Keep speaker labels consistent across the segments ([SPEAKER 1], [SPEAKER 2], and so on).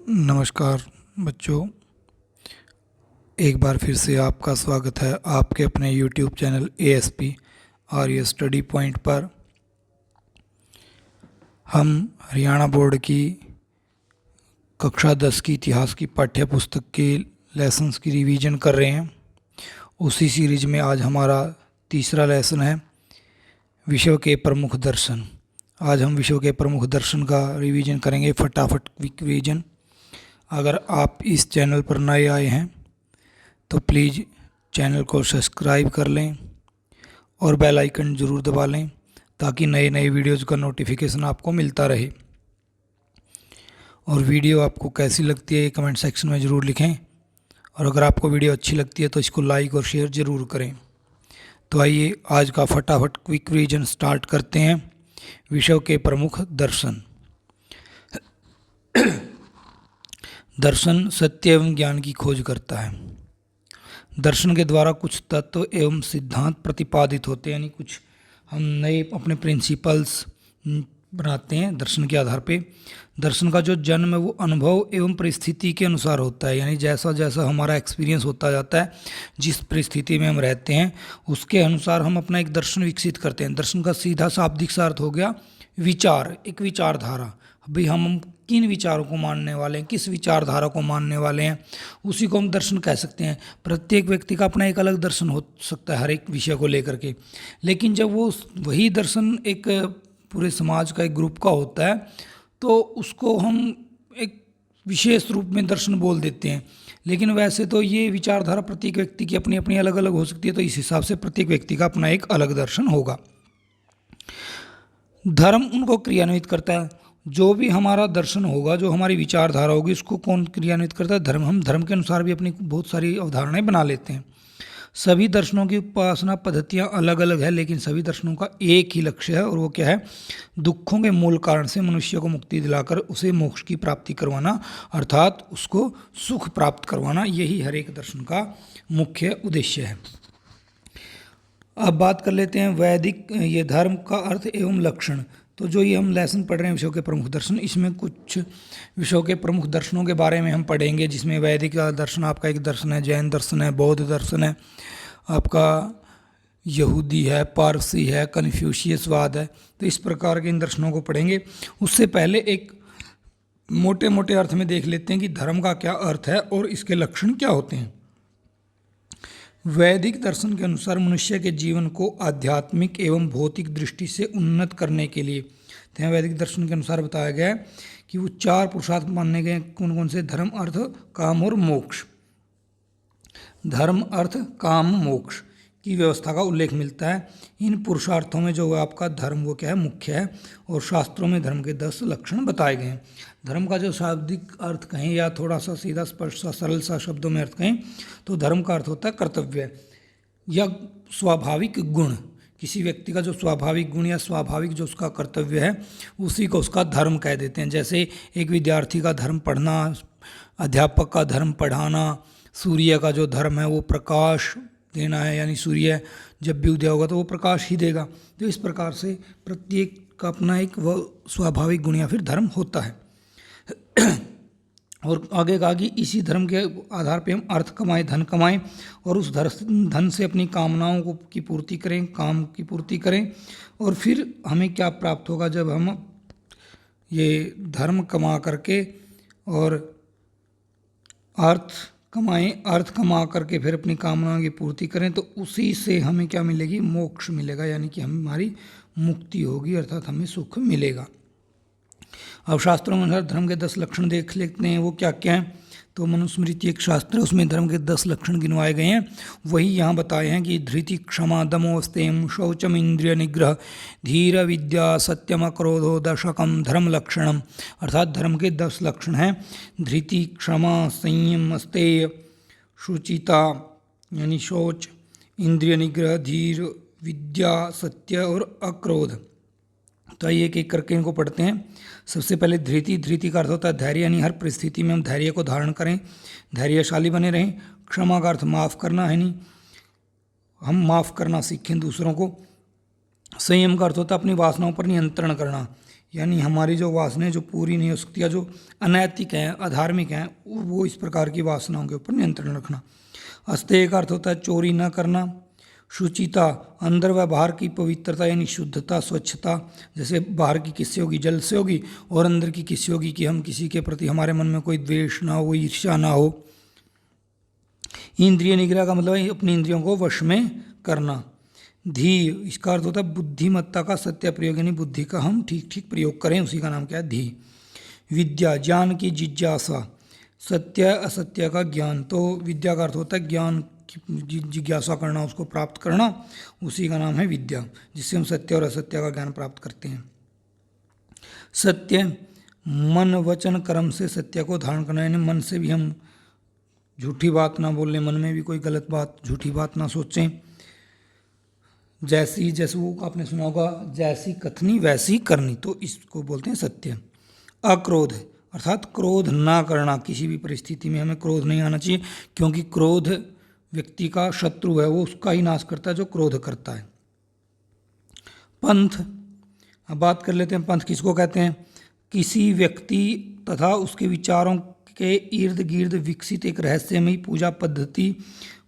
[SPEAKER 1] नमस्कार बच्चों, एक बार फिर से आपका स्वागत है आपके अपने YouTube चैनल ASP आर्य स्टडी पॉइंट पर। हम हरियाणा बोर्ड की कक्षा 10 की इतिहास की पाठ्य पुस्तक के लेसन्स की रिवीजन कर रहे हैं। उसी सीरीज में आज हमारा तीसरा लेसन है विश्व के प्रमुख दर्शन। आज हम विश्व के प्रमुख दर्शन का रिवीजन करेंगे, फटाफट क्विक रिवीजन। अगर आप इस चैनल पर नए आए हैं तो प्लीज़ चैनल को सब्सक्राइब कर लें और बेल आइकन ज़रूर दबा लें ताकि नए नए वीडियोज़ का नोटिफिकेशन आपको मिलता रहे। और वीडियो आपको कैसी लगती है ये कमेंट सेक्शन में ज़रूर लिखें, और अगर आपको वीडियो अच्छी लगती है तो इसको लाइक और शेयर ज़रूर करें। तो आइए आज का फटाफट क्विक रिवीजन स्टार्ट करते हैं। विश्व के प्रमुख दर्शन। दर्शन सत्य एवं ज्ञान की खोज करता है। दर्शन के द्वारा कुछ तत्व एवं सिद्धांत प्रतिपादित होते हैं, यानी कुछ हम नए अपने प्रिंसिपल्स बनाते हैं दर्शन के आधार पे। दर्शन का जो जन्म है वो अनुभव एवं परिस्थिति के अनुसार होता है, यानी जैसा जैसा हमारा एक्सपीरियंस होता जाता है, जिस परिस्थिति में हम रहते हैं उसके अनुसार हम अपना एक दर्शन विकसित करते हैं। दर्शन का सीधा शाब्दिक सा अर्थ हो गया विचार, एक विचारधारा। अभी हम किन विचारों को मानने वाले हैं, किस विचारधारा को मानने वाले हैं, उसी को हम दर्शन कह सकते हैं। प्रत्येक व्यक्ति का अपना एक अलग दर्शन हो सकता है हर एक विषय को लेकर के, लेकिन जब वो वही दर्शन एक पूरे समाज का, एक ग्रुप का होता है तो उसको हम एक विशेष रूप में दर्शन बोल देते हैं। लेकिन वैसे तो ये विचारधारा प्रत्येक व्यक्ति की अपनी अपनी अलग अलग हो सकती है, तो इस हिसाब से प्रत्येक व्यक्ति का अपना एक अलग दर्शन होगा। धर्म उनको क्रियान्वित करता है। जो भी हमारा दर्शन होगा, जो हमारी विचारधारा होगी, उसको कौन क्रियान्वित करता है? धर्म। हम धर्म के अनुसार भी अपनी बहुत सारी अवधारणाएं बना लेते हैं। सभी दर्शनों की उपासना पद्धतियां अलग अलग है, लेकिन सभी दर्शनों का एक ही लक्ष्य है, और वो क्या है? दुखों के मूल कारण से मनुष्य को मुक्ति दिलाकर उसे मोक्ष की प्राप्ति करवाना, अर्थात उसको सुख प्राप्त करवाना। यही हर एक दर्शन का मुख्य उद्देश्य है। अब बात कर लेते हैं वैदिक ये धर्म का अर्थ एवं लक्षण। तो जो ये हम लेसन पढ़ रहे हैं विश्व के प्रमुख दर्शन, इसमें कुछ विश्व के प्रमुख दर्शनों के बारे में हम पढ़ेंगे, जिसमें वैदिक दर्शन आपका एक दर्शन है, जैन दर्शन है, बौद्ध दर्शन है, आपका यहूदी है, पारसी है, कन्फ्यूशियसवाद है। तो इस प्रकार के इन दर्शनों को पढ़ेंगे। उससे पहले एक मोटे मोटे अर्थ में देख लेते हैं कि धर्म का क्या अर्थ है और इसके लक्षण क्या होते हैं। वैदिक दर्शन के अनुसार मनुष्य के जीवन को आध्यात्मिक एवं भौतिक दृष्टि से उन्नत करने के लिए, तो वैदिक दर्शन के अनुसार बताया गया है कि वो 4 पुरुषार्थ मानने गए। कौन कौन से? धर्म, अर्थ, काम और मोक्ष। धर्म, अर्थ, काम, मोक्ष की व्यवस्था का उल्लेख मिलता है। इन पुरुषार्थों में जो आपका धर्म वो क्या है? मुख्य है। और शास्त्रों में धर्म के 10 लक्षण बताए गए हैं। धर्म का जो शाब्दिक अर्थ कहें या थोड़ा सा सीधा स्पष्ट सा सरल सा शब्दों में अर्थ कहें तो धर्म का अर्थ होता है कर्तव्य या स्वाभाविक गुण। किसी व्यक्ति का जो स्वाभाविक गुण या स्वाभाविक जो उसका कर्तव्य है उसी को उसका धर्म कह देते हैं। जैसे एक विद्यार्थी का धर्म पढ़ना, अध्यापक का धर्म पढ़ाना, सूर्य का जो धर्म है वो प्रकाश देना है, यानी सूर्य जब भी उदय होगा तो वो प्रकाश ही देगा। तो इस प्रकार से प्रत्येक का अपना एक वह स्वाभाविक गुण या फिर धर्म होता है। और आगे कहा कि इसी धर्म के आधार पे हम अर्थ कमाएं, धन कमाएं, और उस धन से अपनी कामनाओं को की पूर्ति करें, काम की पूर्ति करें। और फिर हमें क्या प्राप्त होगा? जब हम ये धर्म कमा करके और अर्थ कमा करके फिर अपनी कामनाओं की पूर्ति करें तो उसी से हमें क्या मिलेगी? मोक्ष मिलेगा, यानी कि हमारी मुक्ति होगी, अर्थात हमें सुख मिलेगा। अब शास्त्रों में अनुसार धर्म के 10 लक्षण देख लेते हैं, वो क्या क्या हैं। तो मनुस्मृति एक शास्त्र है, उसमें धर्म के 10 लक्षण गिनवाए गए हैं। वही यहाँ बताए हैं कि धृति, क्षमा, दमो, स्तेम, शौचम, इंद्रिय निग्रह, धीर, विद्या, सत्यम, क्रोधो, दशकम धर्म लक्षणम। अर्थात धर्म के 10 लक्षण हैं। धृति, क्षमा, संयम, स्तेय, शुचिता यानी शौच, इंद्रिय निग्रह, धीर, विद्या, सत्य और अक्रोध। तो आइए एक एक करके इनको पढ़ते हैं। सबसे पहले धृति। धृति का अर्थ होता है धैर्य, यानी हर परिस्थिति में हम धैर्य को धारण करें, धैर्यशाली बने रहें। क्षमा का अर्थ माफ़ करना है, नहीं हम माफ़ करना सीखें दूसरों को। संयम का अर्थ होता है अपनी वासनाओं पर नियंत्रण करना, यानी हमारी जो वासनाएं जो पूरी नहीं हो सकती या जो अनैतिक हैं, अधार्मिक हैं, वो इस प्रकार की वासनाओं के ऊपर नियंत्रण रखना। अस्तेय का अर्थ होता है चोरी न करना। शुचिता, अंदर व बाहर की पवित्रता यानी शुद्धता, स्वच्छता, जैसे बाहर की किसी होगी जल से होगी और अंदर की किसी होगी कि हम किसी के प्रति हमारे मन में कोई द्वेष ना हो, ईर्ष्या ना हो। इंद्रिय निग्रह का मतलब है अपनी इंद्रियों को वश में करना। धी, इसका अर्थ होता है बुद्धिमत्ता का सत्य प्रयोग, यानी बुद्धि का हम ठीक ठीक प्रयोग करें, उसी का नाम क्या है, धी। विद्या, ज्ञान की जिज्ञासा, सत्य असत्य का ज्ञान। तो विद्या का अर्थ होता है ज्ञान की जिज्ञासा करना, उसको प्राप्त करना, उसी का नाम है विद्या, जिससे हम सत्य और असत्य का ज्ञान प्राप्त करते हैं। सत्य, मन वचन कर्म से सत्य को धारण करना, यानी मन से भी हम झूठी बात ना बोलें, मन में भी कोई गलत बात, झूठी बात ना सोचें। जैसे वो आपने सुना होगा, जैसी कथनी वैसी करनी, तो इसको बोलते हैं सत्य। अक्रोध, अर्थात क्रोध ना करना, किसी भी परिस्थिति में हमें क्रोध नहीं आना चाहिए, क्योंकि क्रोध व्यक्ति का शत्रु है, वो उसका ही नाश करता है जो क्रोध करता है। पंथ, अब बात कर लेते हैं पंथ किसको कहते हैं। किसी व्यक्ति तथा उसके विचारों के इर्द गिर्द विकसित एक रहस्यमयी पूजा पद्धति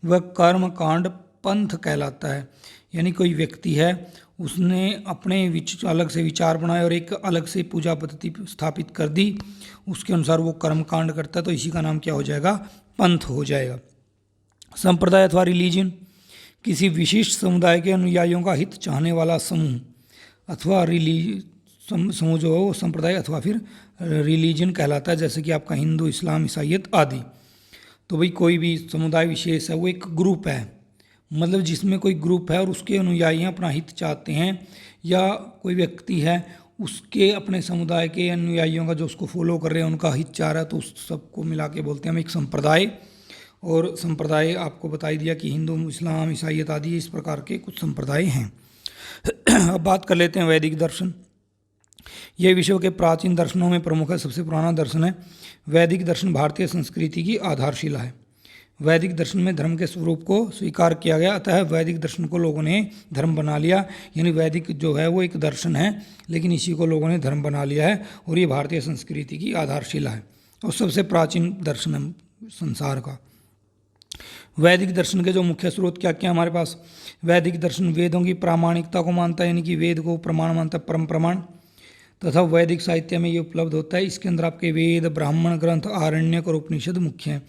[SPEAKER 1] व कर्म कांड पंथ कहलाता है। यानी कोई व्यक्ति है, उसने अपने अलग से विचार बनाए और एक अलग से पूजा पद्धति स्थापित कर दी, उसके अनुसार वो कर्म कांड करता है, तो इसी का नाम क्या हो जाएगा, पंथ हो जाएगा। संप्रदाय अथवा रिलीजन, किसी विशिष्ट समुदाय के अनुयायियों का हित चाहने वाला समूह अथवा समूह जो है वो संप्रदाय अथवा फिर रिलीजन कहलाता है, जैसे कि आपका हिंदू, इस्लाम, ईसाईयत आदि। तो भाई कोई भी समुदाय विशेष है, वो एक ग्रुप है, मतलब जिसमें कोई ग्रुप है और उसके अनुयायी अपना हित चाहते हैं, या कोई व्यक्ति है उसके अपने समुदाय के अनुयायियों का जो उसको फॉलो कर रहे हैं उनका हित चाह रहा है, तो उस सबको मिला के बोलते हैं हम एक संप्रदाय। और संप्रदाय आपको बता ही दिया कि हिंदू, इस्लाम, ईसाईयत आदि इस प्रकार के कुछ संप्रदाय हैं। अब बात कर लेते हैं वैदिक दर्शन। यह विश्व के प्राचीन दर्शनों में प्रमुख है, सबसे पुराना दर्शन है। वैदिक दर्शन भारतीय संस्कृति की आधारशिला है। वैदिक दर्शन में धर्म के स्वरूप को स्वीकार किया गया, अतः वैदिक दर्शन को लोगों ने धर्म बना लिया। यानी वैदिक जो है वो एक दर्शन है, लेकिन इसी को लोगों ने धर्म बना लिया है, और ये भारतीय संस्कृति की आधारशिला है और सबसे प्राचीन दर्शन है संसार का। वैदिक दर्शन के जो मुख्य स्रोत क्या क्या हमारे पास, वैदिक दर्शन वेदों की प्रामाणिकता को मानता है, यानी कि वेद को प्रमाण मानता है, परम प्रमाण, तथा वैदिक साहित्य में ये उपलब्ध होता है। इसके अंदर आपके वेद, ब्राह्मण ग्रंथ, आरण्यक और उपनिषद मुख्य हैं।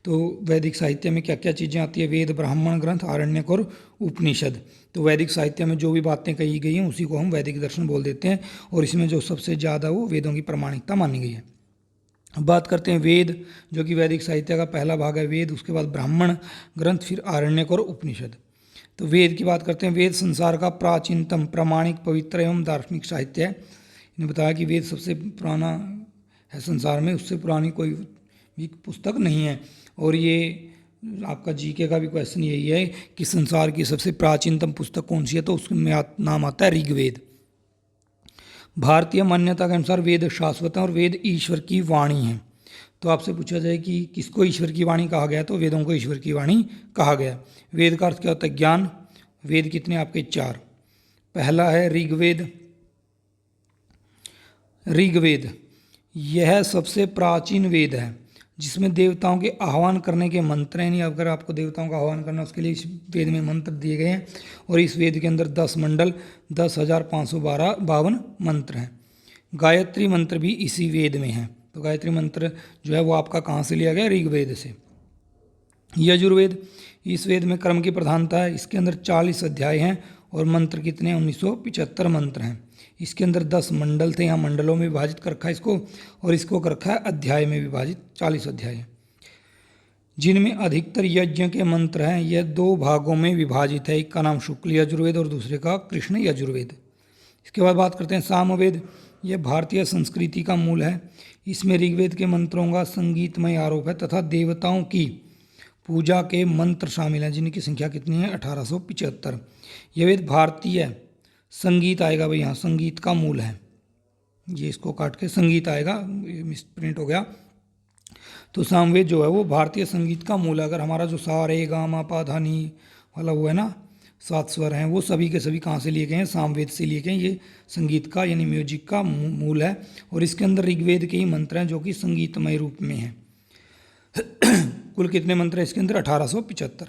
[SPEAKER 1] तो वैदिक साहित्य में क्या क्या चीज़ें आती है, वेद, ब्राह्मण ग्रंथ, आरण्यक और उपनिषद। तो वैदिक साहित्य में जो भी बातें कही गई हैं उसी को हम वैदिक दर्शन बोल देते हैं, और इसमें जो सबसे ज़्यादा वो वेदों की प्रामाणिकता मानी गई है। अब बात करते हैं वेद, जो कि वैदिक साहित्य का पहला भाग है वेद, उसके बाद ब्राह्मण ग्रंथ, फिर आरण्यक और उपनिषद। तो वेद की बात करते हैं। वेद संसार का प्राचीनतम, प्रामाणिक, पवित्र एवं दार्शनिक साहित्य है। इन्हें बताया कि वेद सबसे पुराना है संसार में, उससे पुरानी कोई भी पुस्तक नहीं है। और ये आपका जीके का भी क्वेश्चन यही है कि संसार की सबसे प्राचीनतम पुस्तक कौन सी है, तो उसमें नाम आता है ऋग्वेद। भारतीय मान्यता के अनुसार वेद शाश्वत हैं और वेद ईश्वर की वाणी हैं। तो आपसे पूछा जाए कि किसको ईश्वर की वाणी कहा गया, तो वेदों को ईश्वर की वाणी कहा गया। वेद का अर्थ क्या होता है, ज्ञान। वेद कितने आपके, 4। पहला है ऋग्वेद। ऋग्वेद यह सबसे प्राचीन वेद है, जिसमें देवताओं के आह्वान करने के मंत्र हैं। यानी अगर आपको देवताओं का आह्वान करना, उसके लिए इस वेद में मंत्र दिए गए हैं। और इस वेद के अंदर 10 मंडल, 10,552 मंत्र हैं। गायत्री मंत्र भी इसी वेद में है। तो गायत्री मंत्र जो है वो आपका कहाँ से लिया गया, ऋग्वेद से। यजुर्वेद, इस वेद में कर्म की प्रधानता है। इसके अंदर 40 अध्याय हैं और मंत्र कितने, 1975 मंत्र हैं। इसके अंदर 10 मंडल थे, यहाँ मंडलों में विभाजित कर रखा है इसको, और इसको कर रखा है अध्याय में विभाजित, 40 अध्याय हैं, जिनमें अधिकतर यज्ञ के मंत्र हैं। यह 2 भागों में विभाजित है, एक का नाम शुक्ल यजुर्वेद और दूसरे का कृष्ण यजुर्वेद। इसके बाद बात करते हैं सामवेद। यह भारतीय संस्कृति का मूल है। इसमें ऋग्वेद के मंत्रों का संगीतमय आरोप है तथा देवताओं की पूजा के मंत्र शामिल हैं, जिनकी संख्या कितनी है, 1875। यह वेद भारतीय संगीत आएगा भाई, यहाँ संगीत का मूल है, ये इसको काट के संगीत आएगा, मिसप्रिंट हो गया। तो सामवेद जो है वो भारतीय संगीत का मूल है। अगर हमारा जो सा रे गा मा पा धा नी वाला वो है ना, 7 स्वर हैं वो सभी के सभी कहाँ से लिए गए हैं, सामवेद से लिए गए हैं। ये संगीत का यानी म्यूजिक का मूल है और इसके अंदर ऋग्वेद के ही मंत्र हैं जो कि संगीतमय रूप में हैं। कुल कितने मंत्र हैं इसके अंदर, 1875।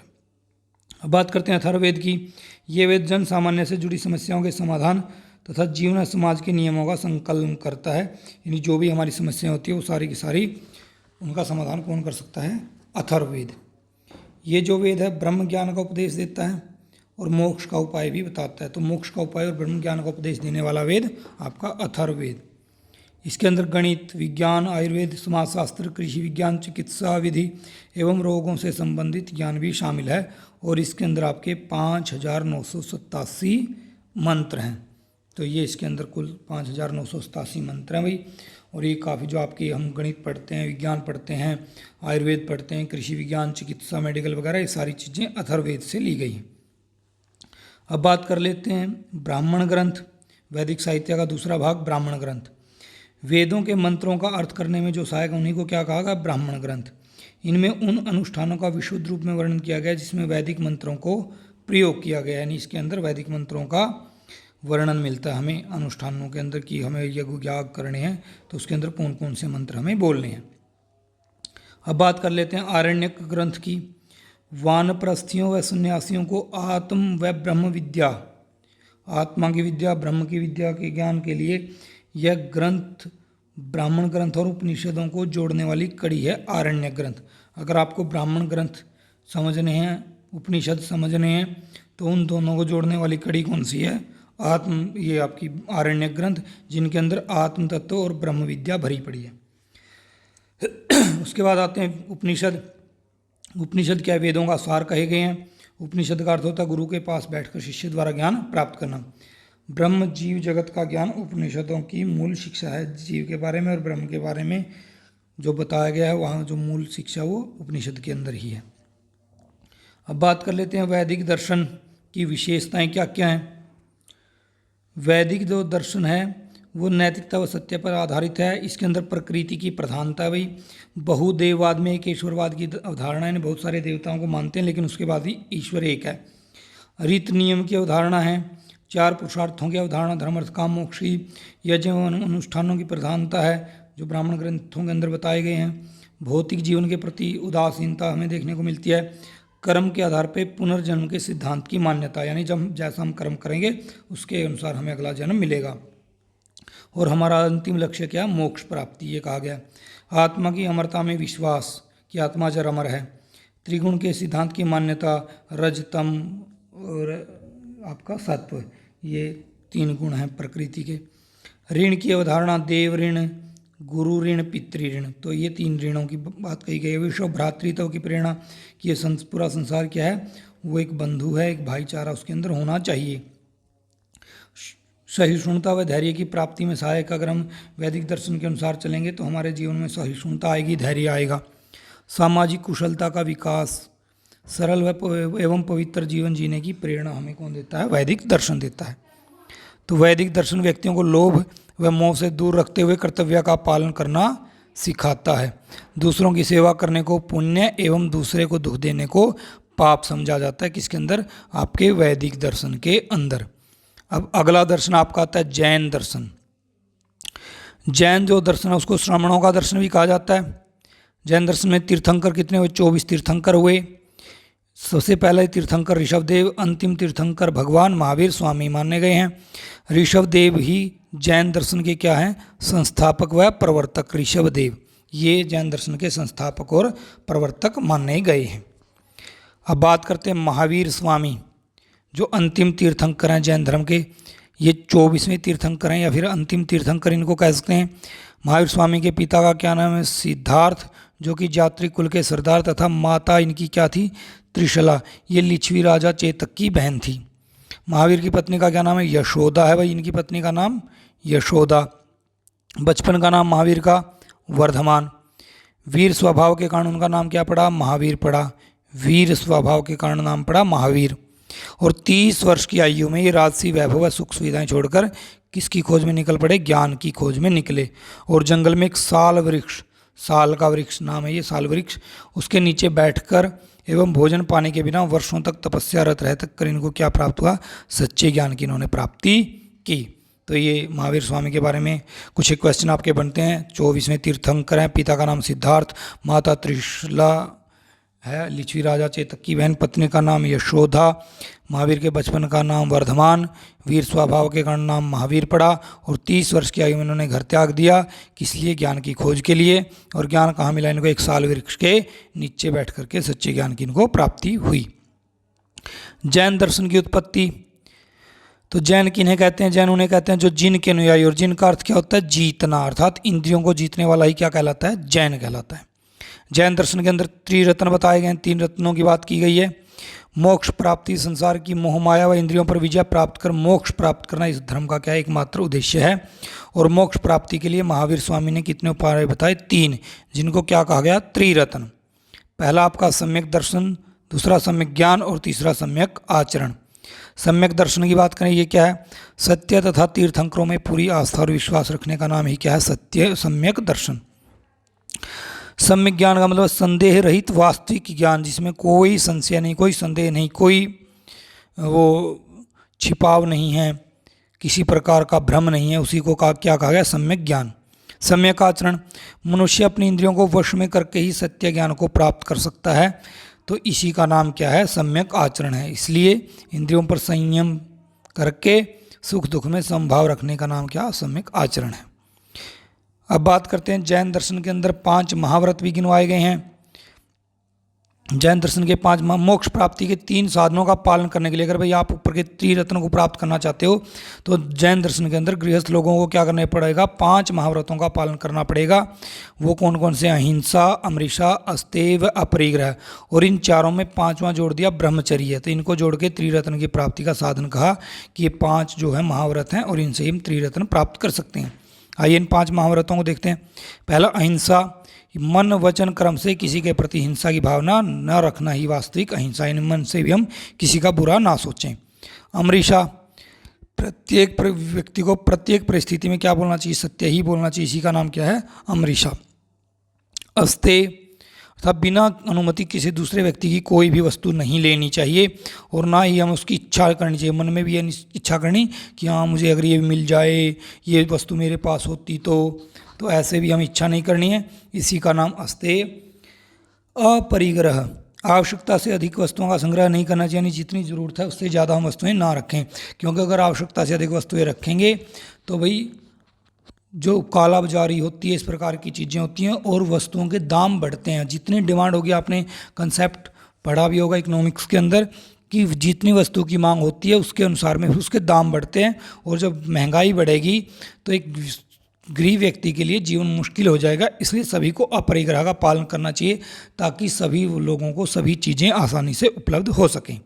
[SPEAKER 1] अब बात करते हैं अथर्ववेद की। ये वेद जन सामान्य से जुड़ी समस्याओं के समाधान तथा जीवन और समाज के नियमों का संकलन करता है। यानी जो भी हमारी समस्याएं होती है वो सारी की सारी उनका समाधान कौन कर सकता है, अथर्ववेद। ये जो वेद है ब्रह्म ज्ञान का उपदेश देता है और मोक्ष का उपाय भी बताता है। तो मोक्ष का उपाय और ब्रह्म ज्ञान का उपदेश देने वाला वेद आपका अथर्ववेद। इसके अंदर गणित, विज्ञान, आयुर्वेद, समाजशास्त्र, कृषि विज्ञान, चिकित्सा विधि एवं रोगों से संबंधित ज्ञान भी शामिल है और इसके अंदर आपके 5987 मंत्र हैं। तो ये इसके अंदर कुल 5987 मंत्र हैं भाई। और ये काफ़ी जो आपके हम गणित पढ़ते हैं, विज्ञान पढ़ते हैं, आयुर्वेद पढ़ते हैं, कृषि विज्ञान, चिकित्सा, मेडिकल वगैरह, ये सारी चीज़ें अथर्ववेद से ली गई हैं। अब बात कर लेते हैं ब्राह्मण ग्रंथ। वैदिक साहित्य का दूसरा भाग ब्राह्मण ग्रंथ। वेदों के मंत्रों का अर्थ करने में जो सहायक, उन्हीं को क्या कहा गया, ब्राह्मण ग्रंथ। इनमें उन अनुष्ठानों का विशुद्ध रूप में वर्णन किया गया जिसमें वैदिक मंत्रों को प्रयोग किया गया। यानी इसके अंदर वैदिक मंत्रों का वर्णन मिलता है हमें अनुष्ठानों के अंदर कि हमें यज्ञ याग करने हैं तो उसके अंदर कौन कौन से मंत्र हमें बोलने हैं। अब बात कर लेते हैं आरण्यक ग्रंथ की। वानप्रस्थियों व सन्यासियों को आत्म व ब्रह्म विद्या, आत्मा की विद्या, ब्रह्म की विद्या के ज्ञान के लिए यह ग्रंथ ब्राह्मण ग्रंथ और उपनिषदों को जोड़ने वाली कड़ी है आरण्यक ग्रंथ। अगर आपको ब्राह्मण ग्रंथ समझने हैं, उपनिषद समझने हैं, तो उन दोनों को जोड़ने वाली कड़ी कौन सी है, ये आपकी आरण्यक ग्रंथ, जिनके अंदर आत्म तत्व और ब्रह्म विद्या भरी पड़ी है। उसके बाद आते हैं उपनिषद। उपनिषद क्या, वेदों का सार कहे गए हैं। उपनिषद का अर्थ होता है गुरु के पास बैठकर शिष्य द्वारा ज्ञान प्राप्त करना। ब्रह्म जीव जगत का ज्ञान उपनिषदों की मूल शिक्षा है। जीव के बारे में और ब्रह्म के बारे में जो बताया गया है वहाँ जो मूल शिक्षा वो उपनिषद के अंदर ही है। अब बात कर लेते हैं वैदिक दर्शन की विशेषताएं क्या क्या हैं। वैदिक जो दर्शन है वो नैतिकता व सत्य पर आधारित है। इसके अंदर प्रकृति की प्रधानता है भाई। बहुदेववाद में एक ईश्वरवाद की अवधारणा है, बहुत सारे देवताओं को मानते हैं लेकिन उसके बाद ही ईश्वर एक है। रीत नियम की अवधारणा है। 4 पुरुषार्थों की अवधारणा, धर्म अर्थ काम मोक्ष की। यज्ञ अनुष्ठानों की प्रधानता है जो ब्राह्मण ग्रंथों के अंदर बताए गए हैं। भौतिक जीवन के प्रति उदासीनता हमें देखने को मिलती है। कर्म के आधार पर पुनर्जन्म के सिद्धांत की मान्यता, यानी जब जैसा हम कर्म करेंगे उसके अनुसार हमें अगला जन्म मिलेगा। और हमारा अंतिम लक्ष्य क्या, मोक्ष प्राप्ति, ये कहा गया। आत्मा की अमरता में विश्वास कि आत्मा जर अमर है। त्रिगुण के सिद्धांत की मान्यता, रजतम और आपका सत्व, ये 3 गुण हैं प्रकृति के। ऋण की अवधारणा, देव ऋण, गुरु ऋण, पितृ ऋण, तो ये 3 ऋणों की बात कही गई है। विश्व भ्रातृत्व की प्रेरणा कि ये पूरा संसार क्या है, वो एक बंधु है, एक भाईचारा उसके अंदर होना चाहिए। सहिष्णुता व धैर्य की प्राप्ति में सहायक। अगर हम वैदिक दर्शन के अनुसार चलेंगे तो हमारे जीवन में सहिष्णुता आएगी, धैर्य आएगा। सामाजिक कुशलता का विकास, सरल व एवं पवित्र जीवन जीने की प्रेरणा हमें कौन देता है, वैदिक दर्शन देता है। तो वैदिक दर्शन व्यक्तियों को लोभ व मोह से दूर रखते हुए कर्तव्य का पालन करना सिखाता है। दूसरों की सेवा करने को पुण्य एवं दूसरे को दुख देने को पाप समझा जाता है। किसके अंदर, आपके वैदिक दर्शन के अंदर। अब अगला दर्शन आपका आता है जैन दर्शन। जैन जो दर्शन है उसको श्रमणों का दर्शन भी कहा जाता है। जैन दर्शन में तीर्थंकर कितने हुए, 24 तीर्थंकर हुए। सबसे पहले तीर्थंकर ऋषभदेव, अंतिम तीर्थंकर भगवान महावीर स्वामी माने गए हैं। ऋषभदेव ही जैन दर्शन के क्या हैं, संस्थापक व प्रवर्तक। ऋषभदेव ये जैन दर्शन के संस्थापक और प्रवर्तक माने गए हैं। अब बात करते हैं महावीर स्वामी जो अंतिम तीर्थंकर हैं जैन धर्म के। ये 24वें तीर्थंकर हैं या फिर अंतिम तीर्थंकर इनको कह सकते हैं। महावीर स्वामी के पिता का क्या नाम है, सिद्धार्थ, जो कि जात्री कुल के सरदार, तथा माता इनकी क्या थी, त्रिशला, ये लिच्छवी राजा चेतक की बहन थी। महावीर की पत्नी का क्या नाम है, यशोदा है भाई, इनकी पत्नी का नाम यशोदा। बचपन का नाम महावीर का वर्धमान। वीर स्वभाव के कारण उनका नाम क्या पड़ा, महावीर पड़ा। वीर स्वभाव के कारण नाम पड़ा महावीर। और 30 वर्ष की आयु में ये राजसी वैभव व सुख सुविधाएं छोड़कर किसकी खोज में निकल पड़े, ज्ञान की खोज में निकले। और जंगल में एक साल वृक्ष साल का वृक्ष नाम है ये, साल वृक्ष, उसके नीचे बैठकर एवं भोजन पाने के बिना वर्षों तक तपस्यारत रह तक कर इनको क्या प्राप्त हुआ, सच्चे ज्ञान की इन्होंने प्राप्ति की। तो ये महावीर स्वामी के बारे में कुछ एक क्वेश्चन आपके बनते हैं। 24वें तीर्थंकर हैं, पिता का नाम सिद्धार्थ, माता त्रिशला है, लिच्छवी राजा चेतक की बहन, पत्नी का नाम यशोधा, महावीर के बचपन का नाम वर्धमान, वीर स्वभाव के कारण नाम महावीर पड़ा, और 30 वर्ष की आयु में इन्होंने घर त्याग दिया, किस लिए, ज्ञान की खोज के लिए। और ज्ञान कहाँ मिला इनको, एक साल वृक्ष के नीचे बैठ करके सच्चे ज्ञान की इनको प्राप्ति हुई। जैन दर्शन की उत्पत्ति, तो जैन किन्हें कहते हैं, जैन उन्हें कहते हैं जो जिन के अनुयायी, और जिन का अर्थ क्या होता है, जीतना, अर्थात इंद्रियों को जीतने वाला ही क्या कहलाता है, जैन कहलाता है। जैन दर्शन के अंदर त्रिरत्न बताए गए हैं, 3 रत्नों की बात की गई है। मोक्ष प्राप्ति, संसार की मोह माया व इंद्रियों पर विजय प्राप्त कर मोक्ष प्राप्त करना इस धर्म का क्या है, एकमात्र उद्देश्य है। और मोक्ष प्राप्ति के लिए महावीर स्वामी ने कितने उपाय बताए, 3, जिनको क्या कहा गया, त्रिरत्न। पहला आपका सम्यक दर्शन, दूसरा सम्यक ज्ञान, और तीसरा सम्यक आचरण। सम्यक दर्शन की बात करें, ये क्या है, सत्य तथा तीर्थंकरों में पूरी आस्था और विश्वास रखने का नाम ही क्या है, सत्य सम्यक दर्शन। सम्यक ज्ञान का मतलब संदेह रहित वास्तविक ज्ञान, जिसमें कोई संशय नहीं, कोई संदेह नहीं, कोई वो छिपाव नहीं है, किसी प्रकार का भ्रम नहीं है, उसी को क्या कहा गया, सम्यक ज्ञान। सम्यक आचरण, मनुष्य अपनी इंद्रियों को वश में करके ही सत्य ज्ञान को प्राप्त कर सकता है, तो इसी का नाम क्या है, सम्यक आचरण है। इसलिए इंद्रियों पर संयम करके सुख दुख में समभाव रखने का नाम क्या, सम्यक आचरण है। अब बात करते हैं जैन दर्शन के अंदर 5 महाव्रत भी गिनवाए गए हैं। जैन दर्शन के 5 मोक्ष प्राप्ति के 3 साधनों का पालन करने के लिए, अगर भाई आप ऊपर के त्रिरत्न को प्राप्त करना चाहते हो तो जैन दर्शन के अंदर गृहस्थ लोगों को क्या करना पड़ेगा, 5 महाव्रतों का पालन करना पड़ेगा। वो कौन कौन से, अहिंसा, अमृषा, अस्तेव, अपरिग्रह, और इन चारों में 5वां जोड़ दिया ब्रह्मचर्य। तो इनको जोड़ के त्रिरत्न की प्राप्ति का साधन कहा कि ये 5 जो है महाव्रत हैं और इनसे हम त्रिरत्न प्राप्त कर सकते हैं। आइए इन 5 महाव्रतों को देखते हैं। पहला अहिंसा, मन वचन कर्म से किसी के प्रति हिंसा की भावना न रखना ही वास्तविक अहिंसा, इन मन से भी हम किसी का बुरा ना सोचें। अमृषा, प्रत्येक व्यक्ति को प्रत्येक परिस्थिति में क्या बोलना चाहिए, सत्य ही बोलना चाहिए, इसी का नाम क्या है, अमृषा। अस्ते, अर्थात बिना अनुमति किसी दूसरे व्यक्ति की कोई भी वस्तु नहीं लेनी चाहिए, और ना ही हम उसकी इच्छा करनी चाहिए, मन में भी ये इच्छा करनी कि हाँ मुझे अगर ये मिल जाए, ये वस्तु मेरे पास होती तो ऐसे भी हम इच्छा नहीं करनी है, इसी का नाम अस्तेय। अपरिग्रह, आवश्यकता से अधिक वस्तुओं का संग्रह नहीं करना चाहिए, यानी जितनी ज़रूरत है उससे ज़्यादा हम वस्तुएं ना रखें, क्योंकि अगर आवश्यकता से अधिक वस्तुएं रखेंगे तो भाई जो काला बाजारी होती है, इस प्रकार की चीज़ें होती हैं और वस्तुओं के दाम बढ़ते हैं। जितनी डिमांड होगी, आपने कंसेप्ट पढ़ा भी होगा इकोनॉमिक्स के अंदर कि जितनी वस्तु की मांग होती है उसके अनुसार में उसके दाम बढ़ते हैं, और जब महंगाई बढ़ेगी तो एक गरीब व्यक्ति के लिए जीवन मुश्किल हो जाएगा। इसलिए सभी को अपरिग्रह का पालन करना चाहिए ताकि सभी लोगों को सभी चीज़ें आसानी से उपलब्ध हो सकें।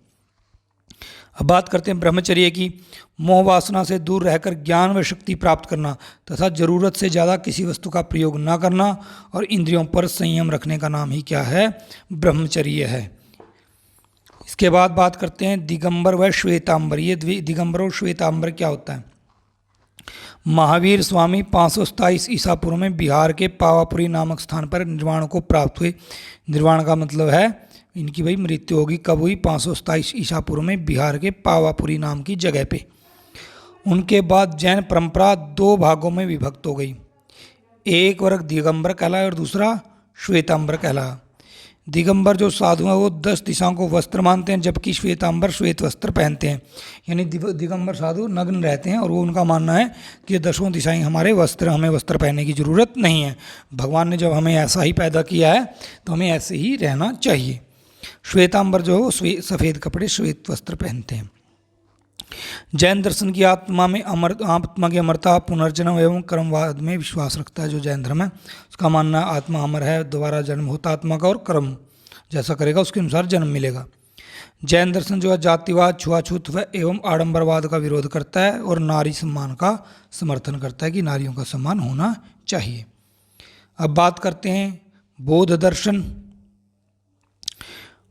[SPEAKER 1] अब बात करते हैं ब्रह्मचर्य की। मोह वासना से दूर रहकर ज्ञान व शक्ति प्राप्त करना तथा ज़रूरत से ज़्यादा किसी वस्तु का प्रयोग न करना और इंद्रियों पर संयम रखने का नाम ही क्या है, ब्रह्मचर्य है। इसके बाद बात करते हैं दिगंबर व श्वेतांबर। ये दिगंबर और श्वेतांबर क्या होता है। महावीर स्वामी 527 ईसा पूर्व में बिहार के पावापुरी नामक स्थान पर निर्वाण को प्राप्त हुए। निर्वाण का मतलब है इनकी भाई मृत्यु होगी। कब हुई, 527 ईसा पूर्व में बिहार के पावापुरी नाम की जगह पे। उनके बाद जैन परंपरा 2 भागों में विभक्त हो गई। एक वर्ग दिगंबर कहलाया और दूसरा श्वेतांबर कहलाया। दिगंबर जो साधु हैं वो 10 दिशाओं को वस्त्र मानते हैं, जबकि श्वेतांबर श्वेत वस्त्र पहनते हैं। यानी दिगंबर साधु नग्न रहते हैं और वो उनका मानना है कि 10 दिशाएं हमारे वस्त्र, हमें वस्त्र पहनने की ज़रूरत नहीं है। भगवान ने जब हमें ऐसा ही पैदा किया है तो हमें ऐसे ही रहना चाहिए। श्वेतांबर जो है वो सफ़ेद कपड़े श्वेत वस्त्र पहनते हैं। जैन दर्शन की आत्मा की अमरता, पुनर्जन्म एवं कर्मवाद में विश्वास रखता है। जो जैन धर्म है उसका मानना आत्मा अमर है, दोबारा जन्म होता आत्मा का और कर्म जैसा करेगा उसके अनुसार जन्म मिलेगा। जैन दर्शन जो है जातिवाद, छुआछूत एवं आडंबरवाद का विरोध करता है और नारी सम्मान का समर्थन करता है कि नारियों का सम्मान होना चाहिए। अब बात करते हैं बौद्ध दर्शन।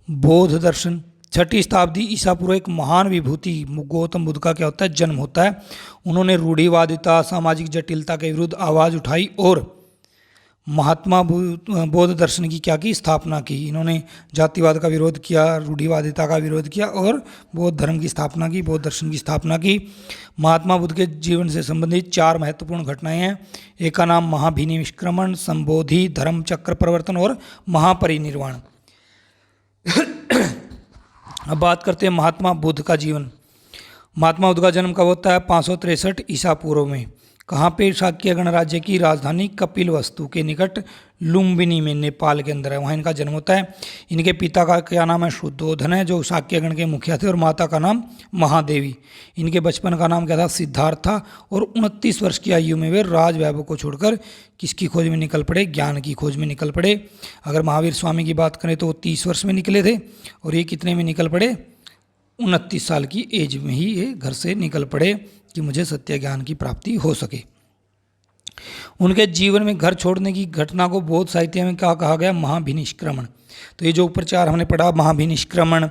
[SPEAKER 1] बौद्ध दर्शन 6ठी शताब्दी ईसा पूर्व एक महान विभूति गौतम बुद्ध का क्या होता है, जन्म होता है। उन्होंने रूढ़िवादिता, सामाजिक जटिलता के विरुद्ध आवाज़ उठाई और महात्मा बौद्ध दर्शन की क्या की स्थापना की। इन्होंने जातिवाद का विरोध किया, रूढ़िवादिता का विरोध किया और बौद्ध धर्म की स्थापना की, बौद्ध दर्शन की स्थापना की। महात्मा बुद्ध के जीवन से संबंधित 4 महत्वपूर्ण घटनाएं हैं। एक का नाम महाभिनिष्क्रमण, संबोधि, धर्म चक्र प्रवर्तन और महापरिनिर्वाण। अब बात करते हैं महात्मा बुद्ध का जीवन। महात्मा बुद्ध का जन्म कब होता है? 563 ईसा पूर्व में। कहाँ पे? शाक्य गणराज्य की राजधानी कपिलवस्तु के निकट लुम्बिनी में, नेपाल के अंदर है, वहाँ इनका जन्म होता है। इनके पिता का क्या नाम है? शुद्धोधन है, जो शाक्य गण के मुखिया थे, और माता का नाम महादेवी। इनके बचपन का नाम क्या था? सिद्धार्थ था। और 29 वर्ष की आयु में वे राज वैभव को छोड़कर किसकी खोज में निकल पड़े? ज्ञान की खोज में निकल पड़े। अगर महावीर स्वामी की बात करें तो वो 30 वर्ष में निकले थे, और ये कितने में निकल पड़े? 29 साल की एज में ही ये घर से निकल पड़े कि मुझे सत्य ज्ञान की प्राप्ति हो सके। उनके जीवन में घर छोड़ने की घटना को बौद्ध साहित्य में क्या कहा गया? महाभिनिष्क्रमण। तो ये जो ऊपर 4 हमने पढ़ा, महाभिनिष्क्रमण,